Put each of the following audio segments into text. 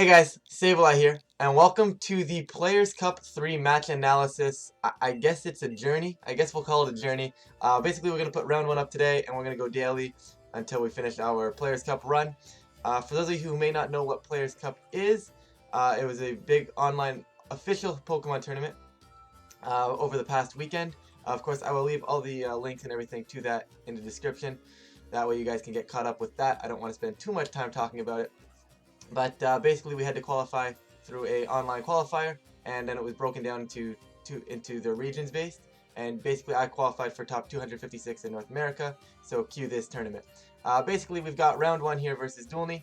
Hey guys, Sableye here, and welcome to the Players Cup 3 match analysis. I guess it's a journey. I guess we'll call it a journey. Basically, we're going to put round 1 up today, and we're going to go daily until we finish our Players Cup run. For those of you who may not know what Players Cup is, it was a big online official Pokemon tournament over the past weekend. Of course, I will leave all the links and everything to that in the description. That way you guys can get caught up with that. I don't want to spend too much time talking about it. But basically, we had to qualify through a online qualifier, and then it was broken down into the regions based. And basically, I qualified for top 256 in North America. So cue this tournament. Basically, we've got round 1 here versus Dolney,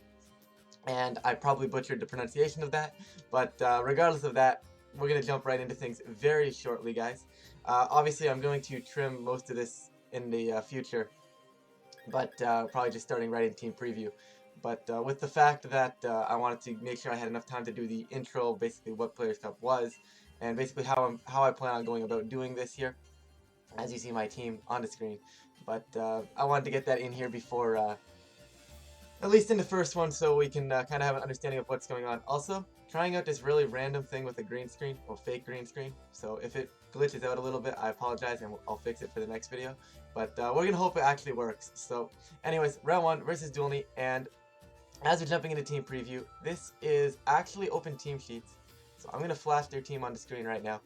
and I probably butchered the pronunciation of that. But regardless of that, we're gonna jump right into things very shortly, guys. Obviously, I'm going to trim most of this in the future, but probably just starting right in team preview. But with the fact that I wanted to make sure I had enough time to do the intro, basically what Players Cup was, and basically how I plan on going about doing this here, as you see my team on the screen. But I wanted to get that in here before, at least in the first one, so we can kind of have an understanding of what's going on. Also, trying out this really random thing with a green screen, or fake green screen. So if it glitches out a little bit, I apologize, and I'll fix it for the next video. But we're going to hope it actually works. So anyways, round 1 versus Dolney, and as we're jumping into team preview, this is actually open team sheets. So I'm going to flash their team on the screen right now.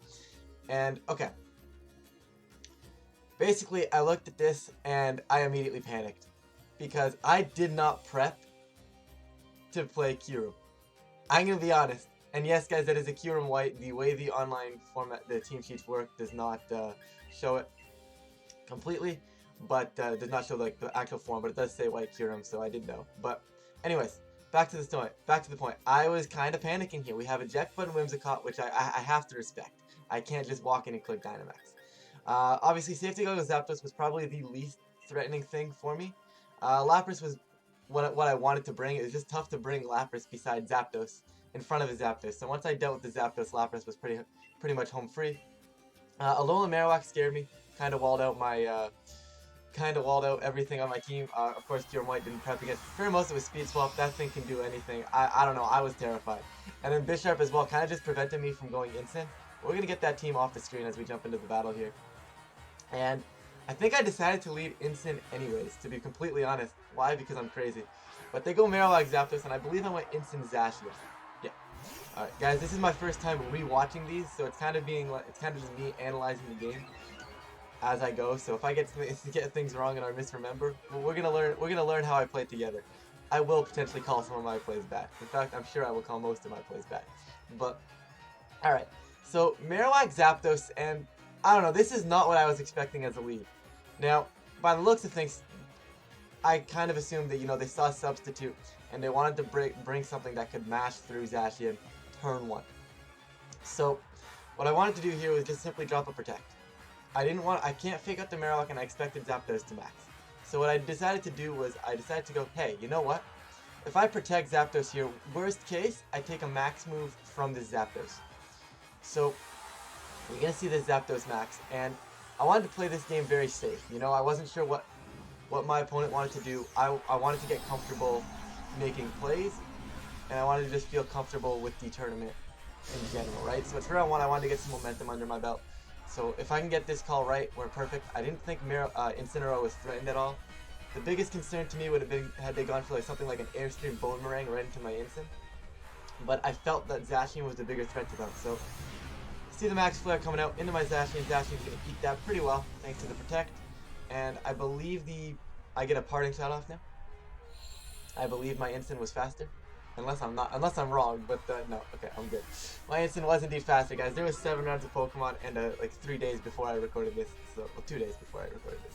And, okay. Basically, I looked at this and I immediately panicked. Because I did not prep to play Kyurem. I'm going to be honest. And yes, guys, that is a Kyurem White. The way the online format, the team sheets work, does not show it completely. But does not show like the actual form. But it does say White Kyurem, so I did know. But anyways, back to the point. I was kind of panicking here. We have a Jackbud and Whimsicott, which I have to respect. I can't just walk in and click Dynamax. Obviously, Safety Goggles Zapdos was probably the least threatening thing for me. Lapras was what I wanted to bring. It was just tough to bring Lapras beside Zapdos in front of the Zapdos. So once I dealt with the Zapdos, Lapras was pretty much home free. Alola Marowak scared me. Kind of walled out my everything on my team. Of course, Kyurem White didn't prep against Pheromosa with Speed Swap. That thing can do anything. I don't know. I was terrified. And then Bisharp as well kind of just prevented me from going instant. We're going to get that team off the screen as we jump into the battle here. And I think I decided to lead instant anyways, to be completely honest. Why? Because I'm crazy. But they go Marowak Zapdos, and I believe I went instant Zacian. Yeah. Alright, guys, this is my first time re-watching these, so it's kind of just me analyzing the game as I go. So if I get things wrong and I misremember, well, we're gonna learn how I play it together. I will potentially call some of my plays back. In fact, I'm sure I will call most of my plays back. But all right, so Marowak Zapdos, and I don't know. This is not what I was expecting as a lead. Now, by the looks of things, I kind of assumed that they saw Substitute and they wanted to bring something that could mash through Zacian turn 1. So what I wanted to do here was just simply drop a Protect. I can't fake out the Marowak, and I expected Zapdos to max. So what I decided to do was, I decided to go, hey, you know what? If I protect Zapdos here, worst case, I take a max move from this Zapdos. So, you're going to see this Zapdos max, and I wanted to play this game very safe. I wasn't sure what my opponent wanted to do. I wanted to get comfortable making plays, and I wanted to just feel comfortable with the tournament in general, right? So it's round 1, I wanted to get some momentum under my belt. So if I can get this call right, we're perfect. I didn't think Incineroar was threatened at all. The biggest concern to me would have been had they gone for something like an Airstream Boomerang right into my Incin. But I felt that Zacian was the bigger threat to them. So see the Max Flare coming out into my Zacian. Zacian's going to eat that pretty well thanks to the Protect. And I believe I get a parting shot off now. I believe my Incin was faster. Unless I'm wrong, but no, okay, I'm good. My instant was indeed faster, guys. There was 7 rounds of Pokemon and like 3 days before I recorded this, so 2 days before I recorded this.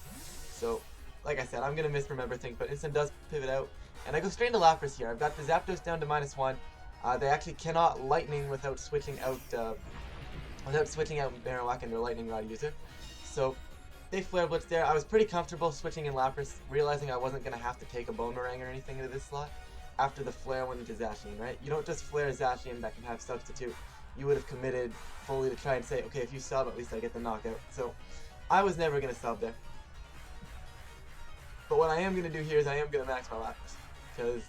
So, like I said, I'm gonna misremember things, but instant does pivot out, and I go straight into Lapras here. I've got the Zapdos down to -1. They actually cannot Lightning without switching out Marowak and their Lightning Rod user. So they Flare Blitz there. I was pretty comfortable switching in Lapras, realizing I wasn't gonna have to take a Boomerang or anything into this slot. After the Flare went into Zacian, right? You don't just Flare Zacian that can have Substitute. You would have committed fully to try and say, okay, if you sub, at least I get the knockout. So, I was never going to sub there. But what I am going to do here is I am going to max my Lapras. Because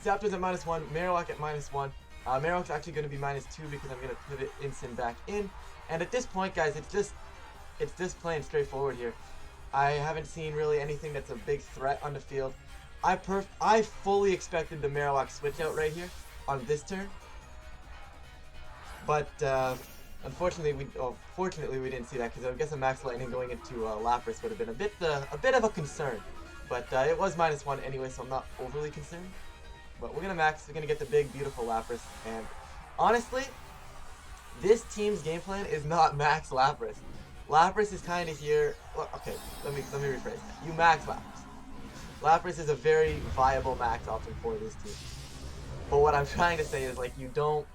Zapdos at -1, Marowak at -1. Marowak's actually going to be -2 because I'm going to pivot Incin back in. And at this point, guys, it's just plain straightforward here. I haven't seen really anything that's a big threat on the field. I fully expected the Marowak switch out right here on this turn. But unfortunately, fortunately we didn't see that, because I guess a Max Lightning going into Lapras would have been a bit of a concern. But it was -1 anyway, so I'm not overly concerned. But we're gonna max. We're gonna get the big, beautiful Lapras. And honestly, this team's game plan is not max Lapras. Lapras is kind of here. Well, okay, let me rephrase that. You max Lapras. Lapras is a very viable max option for this team. But what I'm trying to say is, like, you don't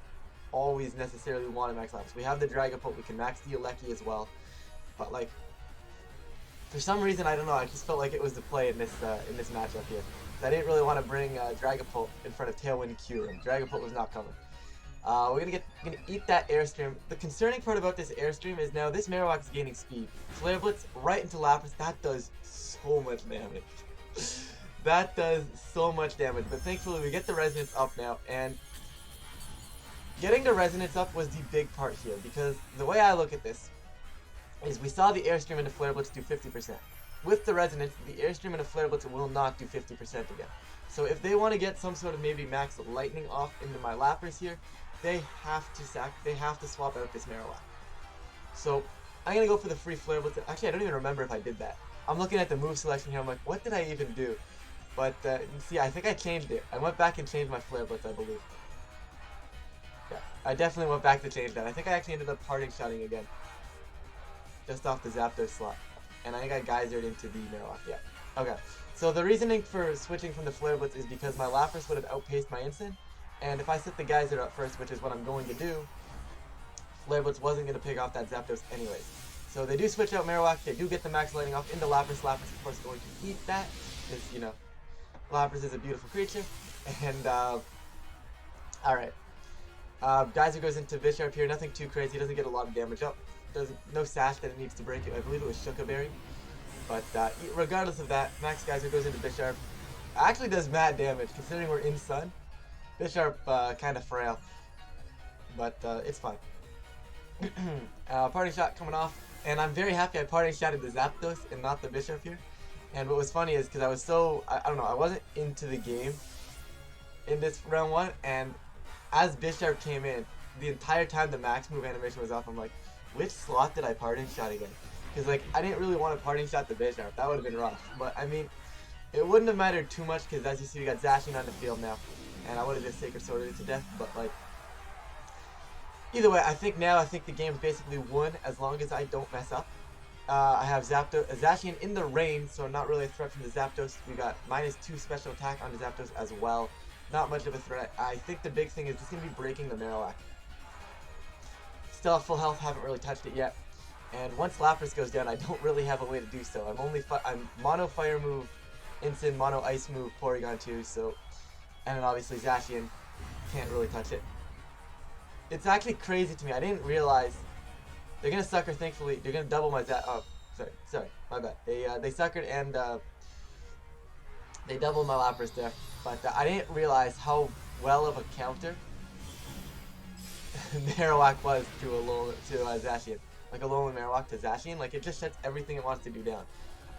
always necessarily want to max Lapras. We have the Dragapult. We can max the Alecki as well. But like, for some reason, I don't know, I just felt like it was the play in this matchup here. I didn't really want to bring Dragapult in front of Tailwind Kyurem. Dragapult was not coming. We're gonna eat that Airstream. The concerning part about this Airstream is now this Marowak is gaining speed. Flare Blitz right into Lapras. That does so much damage. That does so much damage. But thankfully, we get the Resonance up now, and getting the Resonance up was the big part here, because the way I look at this is we saw the Airstream and the Flare Blitz do 50%. With the Resonance, the Airstream and the Flare Blitz will not do 50% again. So if they want to get some sort of maybe max Lightning off into my Lapras here, they have to swap out this Marowak. So I'm gonna go for the free Flare Blitz. Actually, I don't even remember if I did that. I'm looking at the move selection here. I'm like, what did I even do? But see, I think I changed it. I went back and changed my Flare Blitz, I believe. Yeah, I definitely went back to change that. I think I actually ended up parting shotting again, just off the Zapdos slot. And I think I geysered into the Marowak, yeah. Okay, so the reasoning for switching from the Flare Blitz is because my Lapras would have outpaced my Incin, and if I set the geyser up first, which is what I'm going to do, Flare Blitz wasn't going to pick off that Zapdos anyways. So they do switch out Marowak, they do get the max Lightning off into Lapras. Lapras, of course, going to eat that, because, you know, Lapras is a beautiful creature. And, alright. Geyser goes into Bisharp here, nothing too crazy, doesn't get a lot of damage up. No sash that it needs to break it. I believe it was Shuka Berry. But regardless of that, Max Geyser goes into Bisharp. Actually does mad damage, considering we're in Sun. Bisharp kind of frail. But it's fine. Parting shot coming off. And I'm very happy I parting shotted the Zapdos and not the Bisharp here. And what was funny is, because I was so, I don't know, I wasn't into the game in this round 1. And as Bisharp came in, the entire time the max move animation was off, I'm like, which slot did I parting shot again? Because, like, I didn't really want to parting shot the Bisharp. That would have been rough. But, I mean, it wouldn't have mattered too much, because as you see, we got Zacian on the field now. And I would have just Sacred Sworded it to death. But, like, either way, I think the game's basically won as long as I don't mess up. I have Zacian in the rain, so not really a threat from the Zapdos. We got -2 special attack on the Zapdos as well. Not much of a threat. I think the big thing is just going to be breaking the Marowak. Still have full health, haven't really touched it yet. And once Lapras goes down, I don't really have a way to do so. I'm mono fire move, Incin, mono ice move, Porygon 2, so, and then obviously Zacian can't really touch it. It's actually crazy to me. I didn't realize they're gonna sucker. Thankfully, they're gonna double my Oh, sorry, my bad. They suckered and they doubled my Lapras there, but I didn't realize how well of a counter Marowak was to Zacian. Like a Alolan Marowak to Zacian, like it just shuts everything it wants to do down.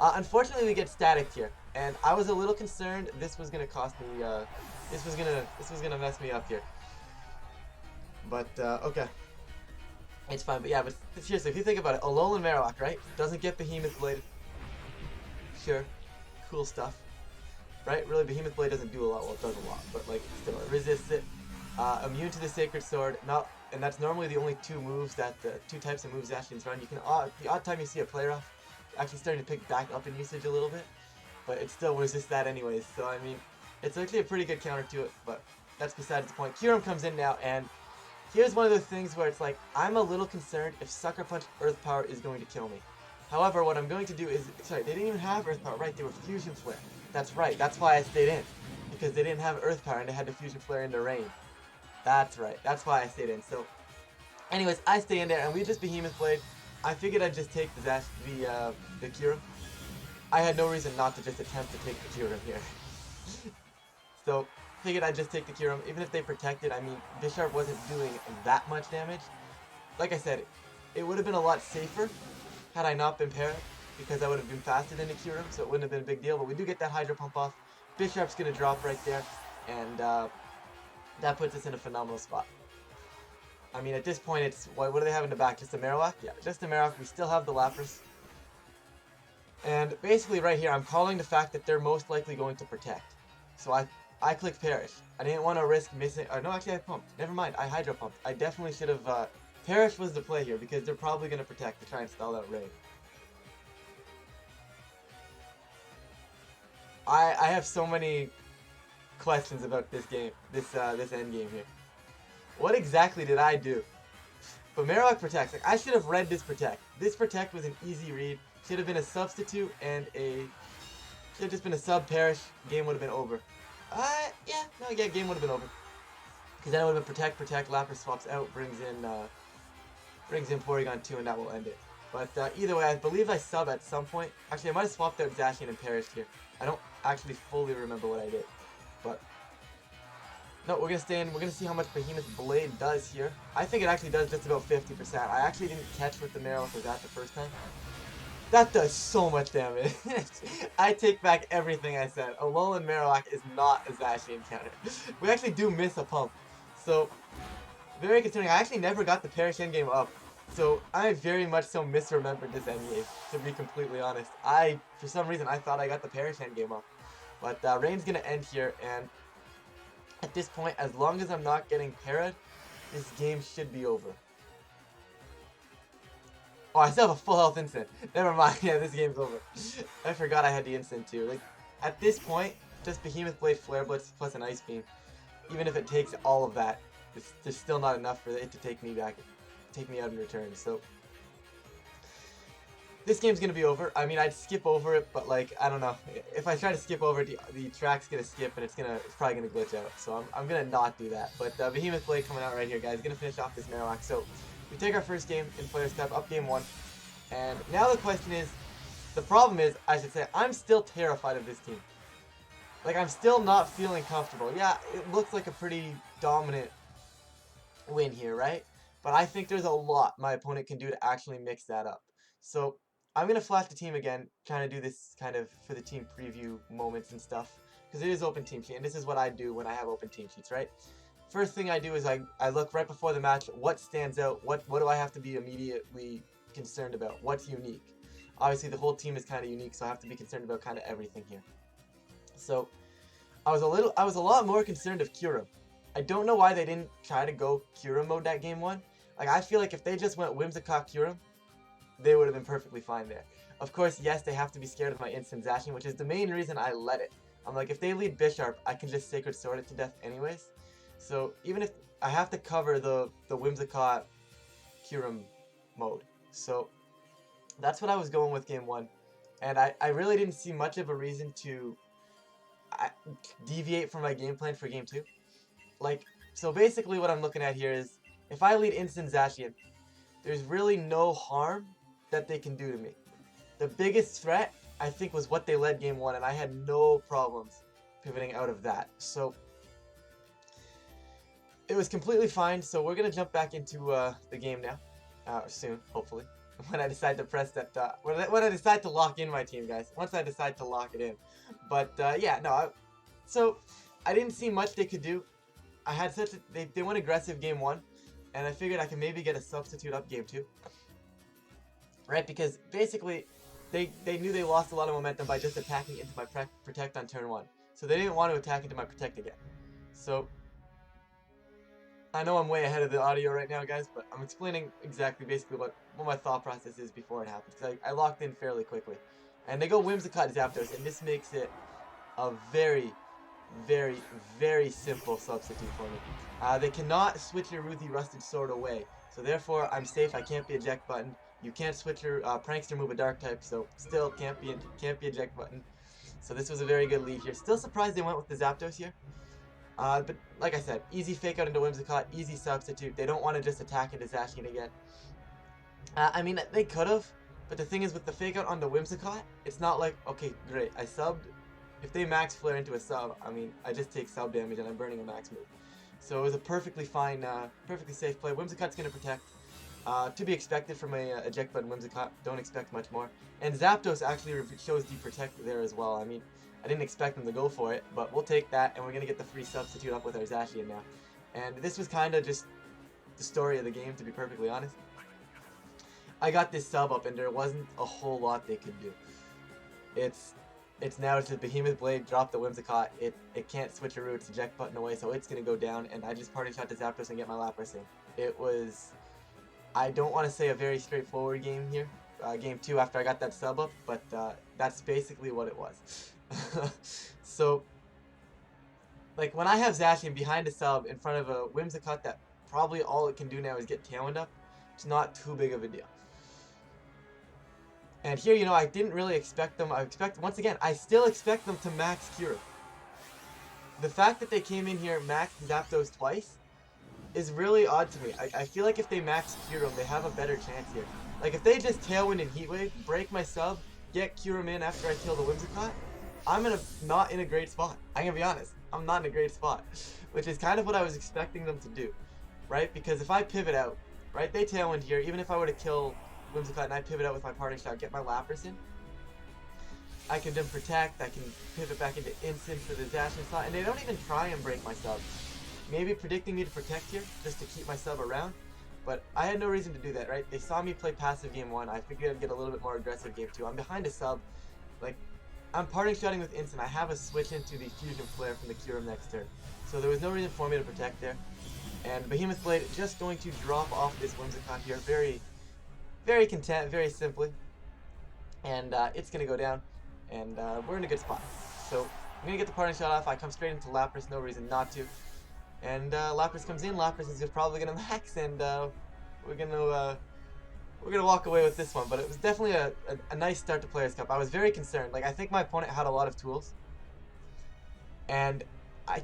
Unfortunately, we get static here, and I was a little concerned this was gonna cost me. This was gonna mess me up here. But okay, it's fine. But yeah, but seriously, if you think about it, Alolan Marowak, right? Doesn't get Behemoth Blade. Sure, cool stuff, right? Really, Behemoth Blade doesn't do a lot. Well, it does a lot, but like still, it resists it. Immune to the Sacred Sword, and that's normally the only two types of moves Zacian's run. You can the odd time you see a player off, actually starting to pick back up in usage a little bit, but it still resists that anyways. So I mean, it's actually a pretty good counter to it, but that's besides the point. Kyurem comes in now, and here's one of those things where it's like I'm a little concerned if Sucker Punch Earth Power is going to kill me. However, what I'm going to do is, sorry, they didn't even have Earth Power, right? They were Fusion Flare. That's right. That's why I stayed in, because they didn't have Earth Power and they had to Fusion Flare in the rain. That's right. That's why I stayed in. So, anyways, I stay in there, and we just Behemoth Blade. I figured I'd just take the Kyurem. I had no reason not to just attempt to take the Kyurem here. So, figured I'd just take the Kyurem. Even if they protected, I mean, Bisharp wasn't doing that much damage. Like I said, it would have been a lot safer had I not been Parrot, because I would have been faster than the Kyurem, so it wouldn't have been a big deal. But we do get that Hydro Pump off. Bisharp's going to drop right there, and that puts us in a phenomenal spot. I mean, at this point, it's... What do they have in the back? Just a Marowak? Yeah, just a Marowak. We still have the Lapras. And basically right here, I'm calling the fact that they're most likely going to protect. So I clicked Perish. I didn't want to risk missing... no, actually I pumped. Never mind, I Hydro Pumped. I definitely should have... Perish was the play here, because they're probably going to protect to try and stall out Rain. I have so many questions about this game, this end game here. What exactly did I do? But Marowak protects. Like, I should have read this protect. This protect was an easy read. Should have been a substitute and a... Should have just been a sub Perish. Game would have been over. Yeah, game would have been over. Because then it would have been protect, Lapras swaps out, brings in Porygon 2, and that will end it. But either way, I believe I sub at some point. Actually, I might have swapped out Zacian and Perish here. I don't actually fully remember what I did. But no, we're gonna stay in. We're gonna see how much Behemoth Blade does here. I think it actually does just about 50%. I actually didn't catch what the Marowak was at the first time. That does so much damage. I take back everything I said. Alolan Marowak is not a Zacian counter. We actually do miss a pump. So, very concerning. I actually never got the Perish endgame up. So, I very much so misremembered this endgame, to be completely honest. For some reason, I thought I got the Perish endgame up. But Rain's gonna end here, and at this point, as long as I'm not getting parried, this game should be over. Oh, I still have a full health instant. Never mind. Yeah, this game's over. I forgot I had the instant too. Like, at this point, just Behemoth Blade, Flare Blitz, plus an Ice Beam. Even if it takes all of that, it's just still not enough for it to take me out in return. So this game's gonna be over. I mean, I'd skip over it, but like, I don't know. If I try to skip over it, the track's gonna skip, and it's probably gonna glitch out. So I'm gonna not do that. But Behemoth Blade coming out right here, guys. Gonna finish off this Marowak. So we take our first game in Players Cup, up game 1. And now the question is, the problem is, I should say, I'm still terrified of this team. Like, I'm still not feeling comfortable. Yeah, it looks like a pretty dominant win here, right? But I think there's a lot my opponent can do to actually mix that up. So I'm going to flash the team again, trying to do this kind of for the team preview moments and stuff. Because it is open team sheet, and this is what I do when I have open team sheets, right? First thing I do is I look right before the match, what stands out, what do I have to be immediately concerned about, what's unique. Obviously the whole team is kind of unique, so I have to be concerned about kind of everything here. So I was a lot more concerned of Kyurem. I don't know why they didn't try to go Kyurem mode that game 1. Like, I feel like if they just went Whimsicott Kyurem, they would have been perfectly fine there. Of course, yes, they have to be scared of my instant Zacian, which is the main reason I let it. I'm like, if they lead Bisharp, I can just Sacred Sword it to death anyways. So even if I have to cover the Whimsicott Kyurem mode. So that's what I was going with game 1. And I really didn't see much of a reason to deviate from my game plan for game 2. Like, so basically what I'm looking at here is, if I lead instant Zacian, there's really no harm that they can do to me. The biggest threat, I think, was what they led game 1, and I had no problems pivoting out of that. So it was completely fine. So we're gonna jump back into the game now, soon, hopefully. When I decide to press that, when I decide to lock in my team, guys. Once I decide to lock it in. But yeah, no. So I didn't see much they could do. I had they went aggressive game 1, and I figured I could maybe get a substitute up game 2. Right, because basically they knew they lost a lot of momentum by just attacking into my protect on turn 1. So they didn't want to attack into my protect again. So I know I'm way ahead of the audio right now, guys, but I'm explaining exactly basically what my thought process is before it happens. Because I locked in fairly quickly. And they go Whimsicott Zapdos, and this makes it a very, very, very simple substitute for me. They cannot switch your Ruthie Rusted Sword away. So therefore, I'm safe. I can't be eject button. You can't switch your Prankster move a dark type, so still can't be eject button. So this was a very good lead here. Still surprised they went with the Zapdos here. But like I said, easy fake out into Whimsicott, easy substitute. They don't want to just attack into Zacian again. I mean, they could have, but the thing is with the fake out on the Whimsicott, it's not like, okay, great, I subbed if they max flare into a sub, I mean, I just take sub damage and I'm burning a max move. So it was a perfectly fine, perfectly safe play. Whimsicott's going to protect. To be expected from a eject button Whimsicott. Don't expect much more. And Zapdos actually shows the protect there as well. I mean, I didn't expect him to go for it, but we'll take that, and we're going to get the free substitute up with our Zacian now. And this was kind of just the story of the game, to be perfectly honest. I got this sub up, and there wasn't a whole lot they could do. It's now just Behemoth Blade, drop the Whimsicott. It can't switcheroo its eject button away, so it's going to go down, and I just party shot to Zapdos and get my Lapras in. It was, I don't want to say a very straightforward game here, game 2 after I got that sub up, but that's basically what it was. So, like, when I have Zacian behind a sub in front of a Whimsicott that probably all it can do now is get Tailwind up, it's not too big of a deal. And here, you know, I didn't really expect them. Once again, I still expect them to max Kyurem. The fact that they came in here, maxed Zapdos twice, is really odd to me. I feel like if they max Kyurem, they have a better chance here. Like, if they just Tailwind and Heat Wave, break my sub, get Kyurem in after I kill the Whimsicott, I'm not in a great spot. I'm gonna be honest. I'm not in a great spot. Which is kind of what I was expecting them to do. Right? Because if I pivot out, right, they Tailwind here, even if I were to kill Whimsicott and I pivot out with my parting shot, get my Lapras in, I can then protect, I can pivot back into instant for the Zacian slot, and they don't even try and break my sub. Maybe predicting me to protect here, just to keep my sub around, but I had no reason to do that, right? They saw me play passive game 1, I figured I'd get a little bit more aggressive game 2. I'm behind a sub, like, I'm parting shotting with instant, I have a switch into the Fusion Flare from the Kyurem next turn, so there was no reason for me to protect there. And Behemoth Blade just going to drop off this Whimsicott here, very content, very simply, and it's going to go down, and we're in a good spot. So I'm going to get the parting shot off, I come straight into Lapras, no reason not to, and Lapras comes in, Lapras is probably going to max, and we're going to walk away with this one, but it was definitely a nice start to Players' Cup. I was very concerned, like, I think my opponent had a lot of tools, and I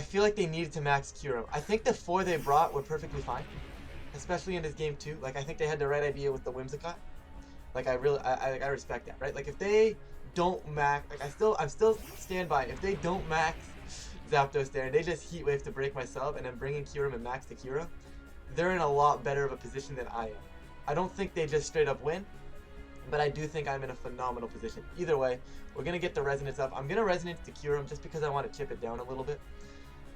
feel like they needed to max Kyurem. I think the 4 they brought were perfectly fine. Especially in this game 2, like, I think they had the right idea with the Whimsicott. Like, I respect that, right? Like, if they don't max, like, I'm still stand by it. If they don't max Zapdos there and they just Heat Wave to break my sub and then bring in Kyurem and max the Kyurem, they're in a lot better of a position than I am. I don't think they just straight up win, but I do think I'm in a phenomenal position. Either way, we're gonna get the Resonance up. I'm gonna Resonance to Kyurem just because I want to chip it down a little bit.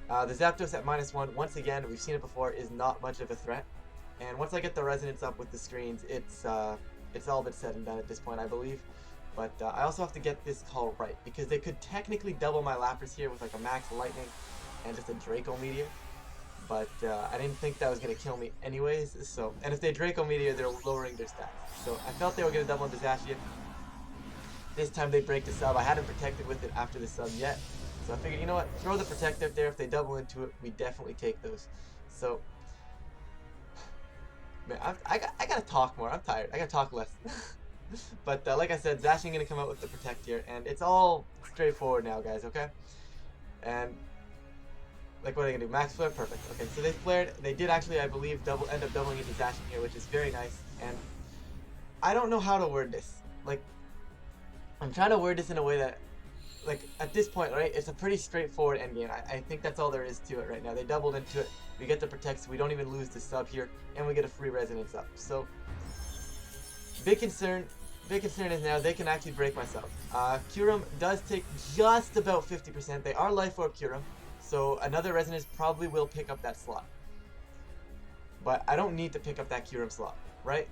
The Zapdos at -1, once again, we've seen it before, is not much of a threat. And once I get the Resonance up with the screens, it's all but said and done at this point, I believe. But I also have to get this call right, because they could technically double my Lapras here with like a Max Lightning and just a Draco Meteor. But I didn't think that was going to kill me anyways. So, and if they Draco Meteor, they're lowering their stats. So I felt they were going to double into Zacian. This time they break the sub. I hadn't protected with it after the sub yet. So I figured, you know what, throw the protect up there. If they double into it, we definitely take those. So, man, I gotta talk more. I'm tired. I gotta talk less. But like I said, Zacian gonna come out with the protect here, and it's all straightforward now, guys. Okay. And like, what are they gonna do? Max flare, perfect. Okay, so they flared. They did actually, I believe, end up doubling into Zacian here, which is very nice. And I don't know how to word this. Like, I'm trying to word this in a way that, like, at this point, right, it's a pretty straightforward endgame. I think that's all there is to it right now. They doubled into it. We get the protect, so we don't even lose the sub here, and we get a free Resonance up. So, big concern is now they can actually break my sub. Kyurem does take just about 50%. They are Life Orb Kyurem, so another Resonance probably will pick up that slot. But I don't need to pick up that Kyurem slot, right?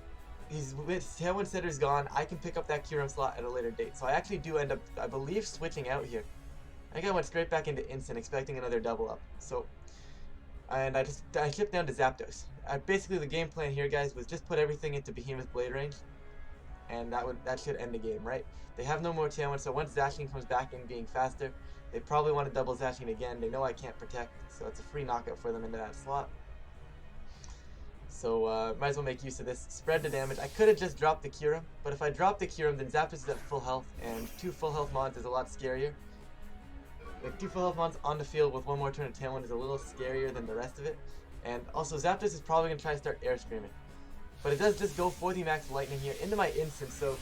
His Tailwind Setter's gone. I can pick up that Kyurem slot at a later date. So I actually do end up, I believe, switching out here. I think I went straight back into Instant, expecting another double up. So, and I chipped down to Zapdos. Basically, the game plan here, guys, was just put everything into Behemoth Blade range, and that should end the game, right? They have no more Tailwind, so once Zacian comes back in being faster, they probably want to double Zacian again. They know I can't protect, so it's a free knockout for them into that slot. So might as well make use of this. Spread the damage. I could have just dropped the Kyurem, but if I drop the Kyurem, then Zapdos is at full health, and 2 full health mons is a lot scarier. Like, 2 full health mons on the field with 1 more turn of Tailwind is a little scarier than the rest of it. And also, Zapdos is probably going to try to start Air Screaming. But it does just go for the Max Lightning here into my Instant, so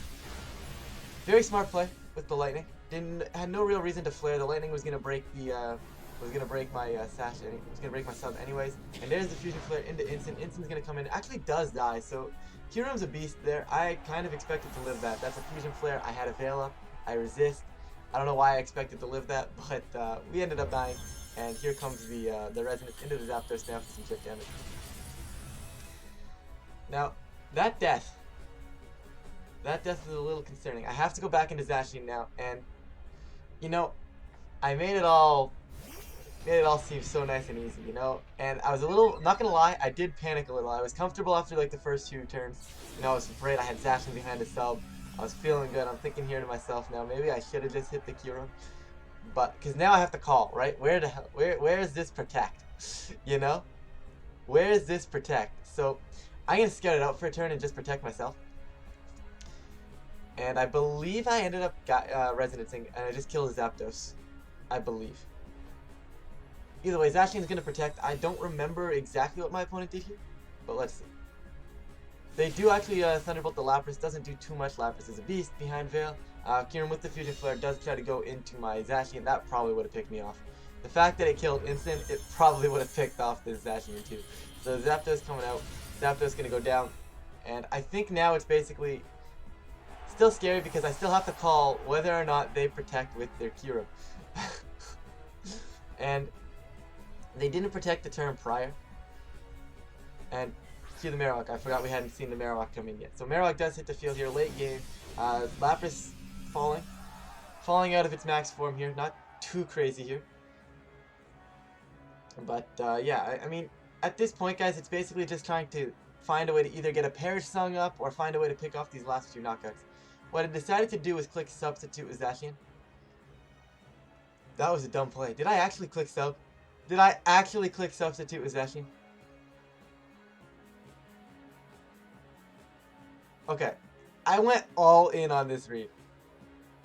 very smart play with the Lightning. had no real reason to flare. The lightning was gonna break the my sash. It was gonna break my sub anyways. And there's the fusion flare into instant. Instant's gonna come in. Actually does die. So Kyurem's a beast there. I kind of expected to live that. That's a fusion flare. I had a veil up. I resist. I don't know why I expected to live that, but we ended up dying. And here comes the resonance into the Zapdos now for some chip damage. Now that death is a little concerning. I have to go back into Zacian now, and you know, I made it all seem so nice and easy, you know? And I was a little, not gonna lie, I did panic a little. I was comfortable after like the first few turns. You know, I was afraid. I had Zacian behind a sub. I was feeling good. I'm thinking here to myself now, maybe I should have just hit the Kyurem. But, because now I have to call, right? Where is this protect? You know? Where is this protect? So, I'm gonna scout it out for a turn and just protect myself. And I believe I ended up resonancing, and I just killed Zapdos. I believe. Either way, Zacian's going to protect. I don't remember exactly what my opponent did here, but let's see. They do actually Thunderbolt the Lapras. Doesn't do too much. Lapras is a beast behind Veil. Kyurem with the Fusion Flare does try to go into my Zacian. That probably would have picked me off. The fact that it killed instant, it probably would have picked off this Zacian too. So Zapdos coming out. Zapdos going to go down. And I think now it's basically still scary because I still have to call whether or not they protect with their Kyurem. And they didn't protect the turn prior. And cue the Marowak. I forgot we hadn't seen the Marowak come in yet. So Marowak does hit the field here late game. Lapras falling out of its max form here. Not too crazy here. But yeah, I mean, at this point, guys, it's basically just trying to find a way to either get a Perish Song up or find a way to pick off these last few knockouts. What I decided to do was click Substitute with Zacian. That was a dumb play. Did I actually click Sub? Did I actually click Substitute with Zacian? Okay. I went all in on this read.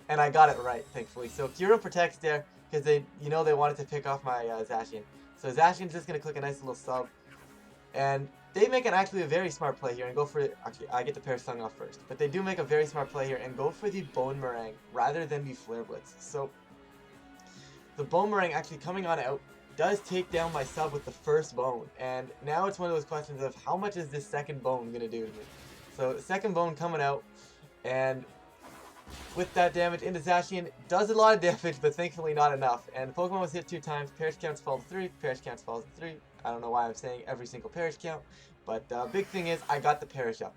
And I got it right, thankfully. So Kyurem protects there because they wanted to pick off my Zacian. So Zacian's just going to click a nice little sub. And they make actually a very smart play here and go for it. Actually, I get the Perish Song off first. But they do make a very smart play here and go for the Bone Meringue rather than the Flare Blitz. So the Bone Meringue actually coming on out does take down my sub with the first bone. And now it's one of those questions of how much is this second bone going to do to me? So the second bone coming out, and with that damage into Zacian, does a lot of damage, but thankfully not enough. And the Pokemon was hit 2 times, Perish counts fall to 3, Perish counts falls to 3. I don't know why I'm saying every single Perish count, but big thing is I got the Perish up.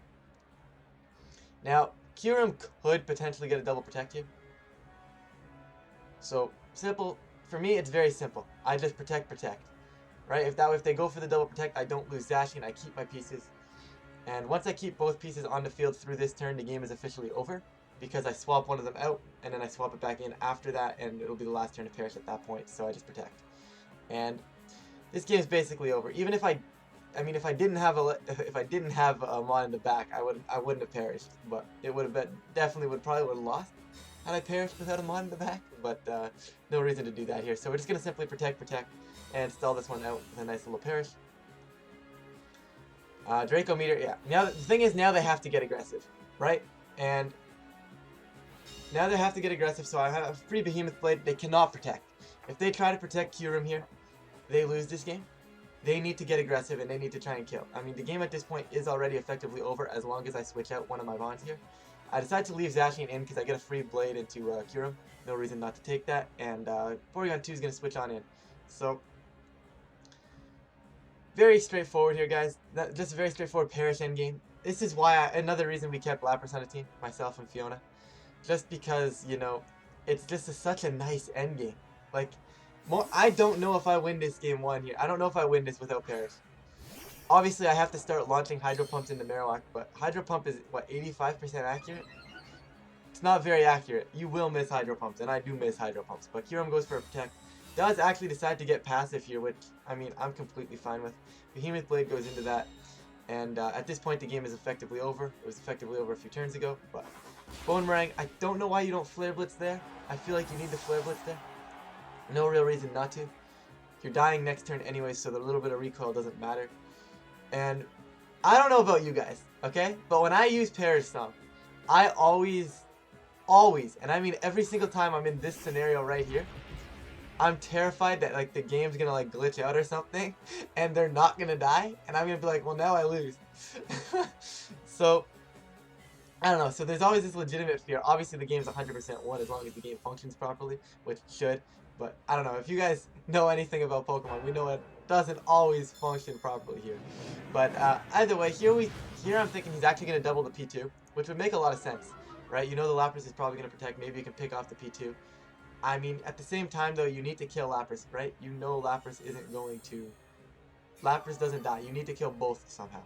Now, Kyurem could potentially get a double protect here. So, simple. For me, it's very simple. I just protect, right? If they go for the double protect, I don't lose Zacian. I keep my pieces, and once I keep both pieces on the field through this turn, the game is officially over because I swap one of them out and then I swap it back in after that, and it'll be the last turn to Perish at that point. So I just protect, and this game is basically over. Even if I mean, if I didn't have a Mon in the back, I wouldn't have perished, but it would have probably would have lost had I perished without a Mon in the back, but no reason to do that here. So we're just going to simply protect, and stall this one out with a nice little Perish. Draco Meteor, yeah. Now, the thing is, now they have to get aggressive, right? And now they have to get aggressive, so I have a free Behemoth Blade. They cannot protect. If they try to protect Kyurem here, they lose this game. They need to get aggressive, and they need to try and kill. I mean, the game at this point is already effectively over as long as I switch out one of my Mons here. I decided to leave Zacian in because I get a free blade into Kyurem. No reason not to take that. And Porygon 2 is going to switch on in. So, very straightforward here, guys. Just a very straightforward Perish endgame. This is why another reason we kept Lapras on the team, myself and Fiona. Just because, you know, it's just such a nice endgame. Like, I don't know if I win this game 1 here. I don't know if I win this without Perish. Obviously, I have to start launching Hydro Pumps into Marowak, but Hydro Pump is, what, 85% accurate? It's not very accurate. You will miss Hydro Pumps, and I do miss Hydro Pumps. But Kyurem goes for a Protect. Does actually decide to get passive here, which, I mean, I'm completely fine with. Behemoth Blade goes into that, and at this point, the game is effectively over. It was effectively over a few turns ago, but Bone Meringue, I don't know why you don't Flare Blitz there. I feel like you need the Flare Blitz there. No real reason not to. You're dying next turn anyway, so the little bit of recoil doesn't matter. And I don't know about you guys, okay? But when I use Perish Song, I always always, and I mean every single time I'm in this scenario right here, I'm terrified that like the game's gonna like glitch out or something, and they're not gonna die, and I'm gonna be like, well, now I lose. So I don't know. So there's always this legitimate fear. Obviously, the game's 100% won as long as the game functions properly, which it should. But I don't know. If you guys know anything about Pokemon, we know it doesn't always function properly here. But either way, here I'm thinking he's actually gonna double the P2, which would make a lot of sense, right? You know the Lapras is probably gonna protect. Maybe you can pick off the P2. I mean, at the same time though, you need to kill Lapras, right? You know Lapras isn't going to. Lapras doesn't die. You need to kill both somehow.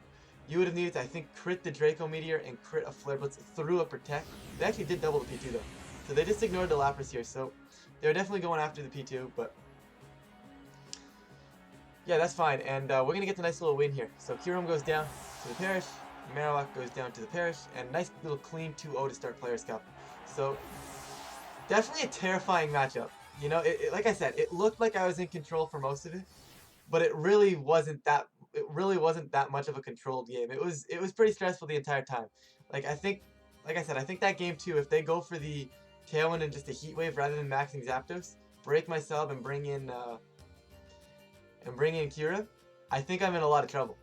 You would have needed to, I think, crit the Draco Meteor and crit a Flare Blitz through a Protect. They actually did double the P2 though. So they just ignored the Lapras here. So they're definitely going after the P2, but yeah, that's fine. And we're going to get the nice little win here. So Kyurem goes down to the Parish. Marowak goes down to the Parish. And nice little clean 2-0 to start Players' Cup. So definitely a terrifying matchup. You know, like I said, it looked like I was in control for most of it, but it really wasn't that. It really wasn't that much of a controlled game. It was pretty stressful the entire time. Like I think, like I said, I think that game too. If they go for the Tailwind and just a Heat Wave rather than maxing Zapdos, break my sub and bring in Kira, I think I'm in a lot of trouble.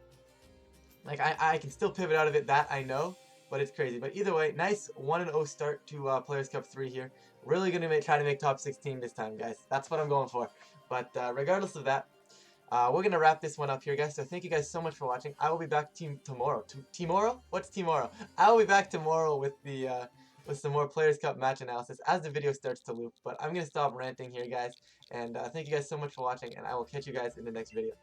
Like I can still pivot out of it. That I know, but it's crazy. But either way, nice 1-0 start to Players Cup 3 here. Really gonna try to make top 16 this time, guys. That's what I'm going for. But regardless of that, we're going to wrap this one up here, guys. So thank you guys so much for watching. I will be back tomorrow. Tomorrow? What's tomorrow? I will be back tomorrow with the with some more Players' Cup match analysis as the video starts to loop. But I'm going to stop ranting here, guys. And thank you guys so much for watching, and I will catch you guys in the next video.